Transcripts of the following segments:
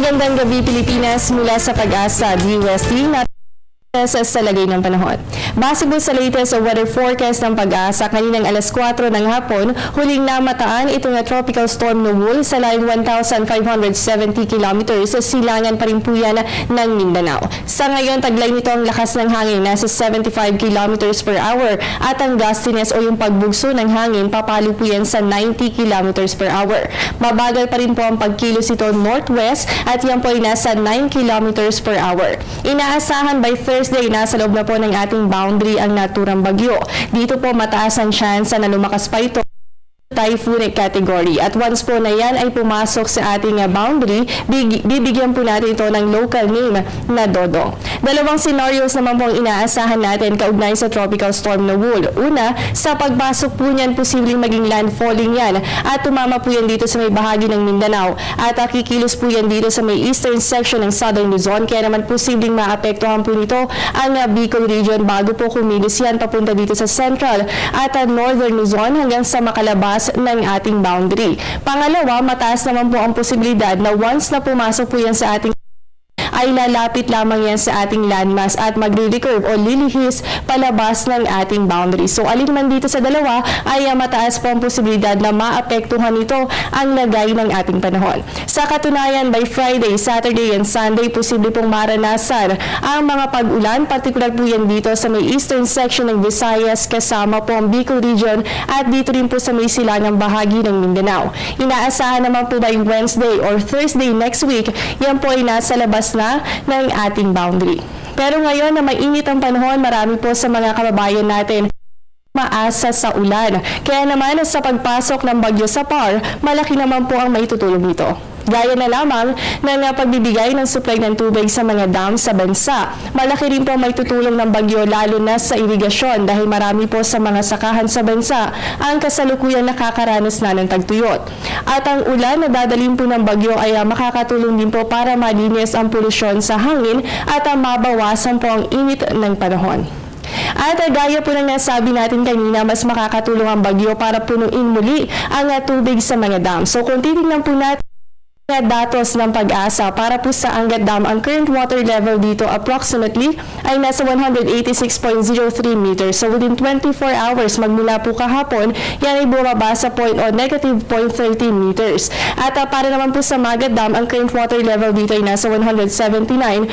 Magandang gabi Pilipinas mula sa Pag-asa DUST sa lagay ng panahon. Base po sa latest weather forecast ng Pag-asa, kaninang alas 4 ng hapon, huling namataan itong tropical storm Nubul sa layong 1,570 kilometers sa silangan pa rin po yan ng Mindanao. Sa ngayon, taglay nito ang lakas ng hangin nasa 75 kilometers per hour at ang gustiness o yung pagbugso ng hangin papalo po yan sa 90 kilometers per hour. Mabagal pa rin po ang pagkilos ito northwest at yan po ay nasa 9 kilometers per hour. Inaasahan by Thursday, nasa loob na po ng ating boundary ang naturang bagyo. Dito po mataas ang chance na lumakas pa ito typhoonic category. At once po na yan ay pumasok sa ating boundary, bibigyan po natin ito ng local name na Dodong. Dalawang scenarios naman po ang inaasahan natin kaugnay sa tropical storm Nubul. Una, sa pagpasok po niyan, posibleng maging landfalling yan at tumama po yan dito sa may bahagi ng Mindanao at kikilos po yan dito sa may eastern section ng Southern Luzon, kaya naman posibleng maapektuhan po nito ang Bicol region bago po kumilos yan papunta dito sa central at northern Luzon hanggang sa makalabas ng ating boundary. Pangalawa, mataas naman po ang posibilidad na once na pumasok po yan sa ating ay lalapit lamang yan sa ating landmass at magre-recurve o lilihis palabas ng ating boundary. So alin man dito sa dalawa ay mataas po ang posibilidad na maapektuhan ito ang lagay ng ating panahon. Sa katunayan, by Friday, Saturday and Sunday, posible pong maranasan ang mga pag-ulan, partikular po yan dito sa may eastern section ng Visayas kasama po ang Bicol region at dito rin po sa may silangang bahagi ng Mindanao. Inaasahan naman po by Wednesday or Thursday next week, yan po ay nasa labas na ng ating boundary. Pero ngayon na mainit ang panahon, marami po sa mga kababayan natin maasa sa ulan. Kaya naman sa pagpasok ng bagyo sa PAR, malaki naman po ang maitutulong nito. Gaya na lamang ng pagbibigay ng supply ng tubig sa mga dam sa bansa. Malaki rin po may tutulong ng bagyo lalo na sa irigasyon dahil marami po sa mga sakahan sa bansa ang kasalukuyang nakakaranas na ng tagtuyot. At ang ulan na dadalhin po ng bagyo ay makakatulong din po para malinis ang polusyon sa hangin at mabawasan po ang init ng panahon. At gaya po ng nasabi natin kanina, mas makakatulong ang bagyo para punuin muli ang tubig sa mga dam. So kung titignan po natin datos ng Pag-asa para po sa Angat Dam, ang current water level dito approximately ay nasa 186.03 meters. So within 24 hours magmula po kahapon, yan ay bumaba sa point o negative 0.13 meters. At para naman po sa Magat Dam, ang current water level dito ay nasa 179.09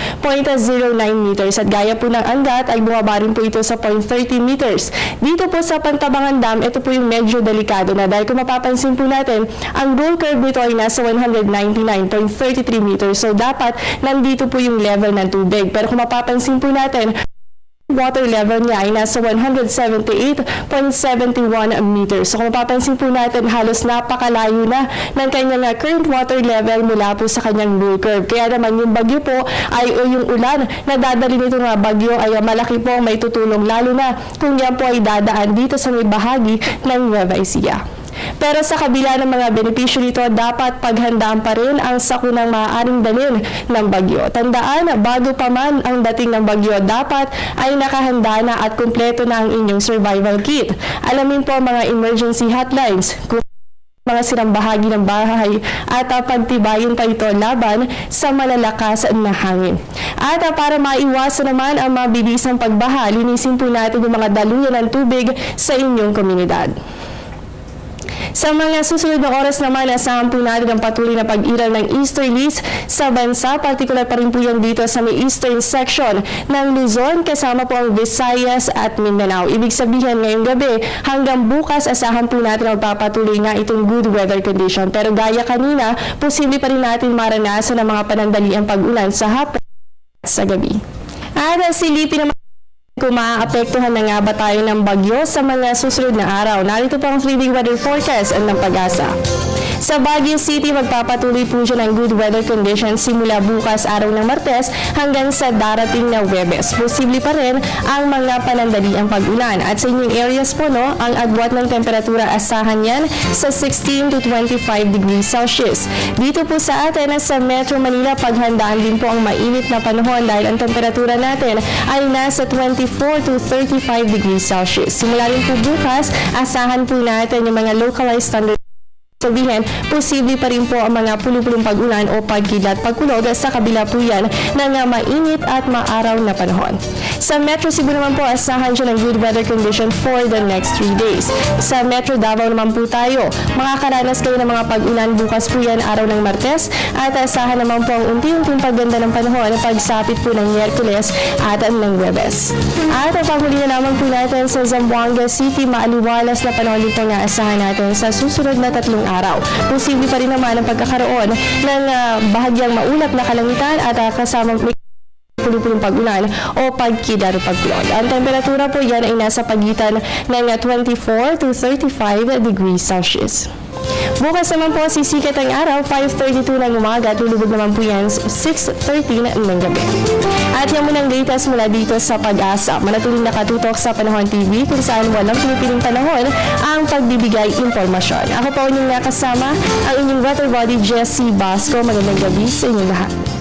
meters. At gaya po ng Angat ay bumaba rin po ito sa 0.13 meters. Dito po sa Pantabangan Dam, ito po yung medyo delikado na dahil kung mapapansin po natin, ang roll curve nito ay nasa 199.33 meters. So dapat nandito po yung level ng tubig. Pero kung mapapansin po natin, water level niya ay nasa 178.71 meters. So kung mapapansin po natin, halos napakalayo na ng kanyang current water level mula po sa kanyang roll curve. Kaya naman yung bagyo po ay o yung ulan na dadali nito nga bagyo ay malaki po may tutulong lalo na kung yan po ay dadaan dito sa may bahagi ng Nueva Ecija. Pero sa kabila ng mga benepisyo nito, dapat paghandaan pa rin ang sakunang maaaring dalhin ng bagyo. Tandaan, bago pa man ang dating ng bagyo, dapat ay nakahanda na at kumpleto na ang inyong survival kit. Alamin po ang mga emergency hotlines, kung mga sirang bahagi ng bahay at pagtibayin pa ito laban sa malalakas na hangin. At para maiwasan naman ang mabilisang pagbaha, linisin po natin yung mga daluyan ng tubig sa inyong komunidad. Sa mga susunod na oras naman, asahan po natin ang patuloy na pag-iral ng easterlies sa bansa, partikular pa rin po yan dito sa may eastern section ng Luzon, kasama po ang Visayas at Mindanao. Ibig sabihin, ngayong gabi hanggang bukas, asahan po natin ang papatuloy nga itong good weather condition. Pero gaya kanina, posible pa rin natin maranasan ang mga panandaliang pag-ulan sa hapon at sa gabi. At silipin naman kung maaapektuhan na nga ba tayo ng bagyo sa mga susunod na araw. Narito po ang 3-day weather forecast ng Pag-asa. Sa Baguio City, magpapatuloy po siya ng good weather conditions simula bukas araw ng Martes hanggang sa darating na Huwebes. Posible pa rin ang mga panandaliang pag-ulan. At sa inyong areas po, ang agwat ng temperatura asahan yan sa 16 to 25 degrees Celsius. Dito po sa atin sa Metro Manila, paghandaan din po ang mainit na panahon dahil ang temperatura natin ay nasa 24 to 35 degrees Celsius. Simula rin po bukas, asahan po natin yung mga localized thunder Sabihin, posible pa rin po ang mga pulupulong pag-ulan o pagkilat pagkulog sa kabila po yan ng mainit at maaraw na panahon. Sa Metro Cebu naman po, asahan siya ng good weather condition for the next 3 days. Sa Metro Davao naman po tayo, makakaranas kayo ng mga pag-ulan bukas po yan araw ng Martes at asahan naman po ang unti-unting pagganda ng panahon pagsapit po ng Miyerkules at ng Huwebes. At ang panghuli na naman po natin sa Zamboanga City, maaliwalas na panahon din po nga asahan natin sa susunod na 3 araw. Posible pa rin naman ang pagkakaroon ng bahagyang maulap na kalangitan at kasamang pulupulong pag-ulan o pagkidlat o pagkulog. Ang temperatura po yan ay nasa pagitan ng 24 to 35 degrees Celsius. Bukas naman po sisikat ang araw, 5:32 ng umaga at lulubog naman po yan 6:13 ng gabi. At yan muna ang latest mula dito sa Pag-asa. Manatuling nakatutok sa Panahon TV kung saan walang pinipiling panahon ang pagbibigay impormasyon. Ako po inyong nakasama ang inyong water body Jessie Basco. Magandang gabi sa inyong lahat.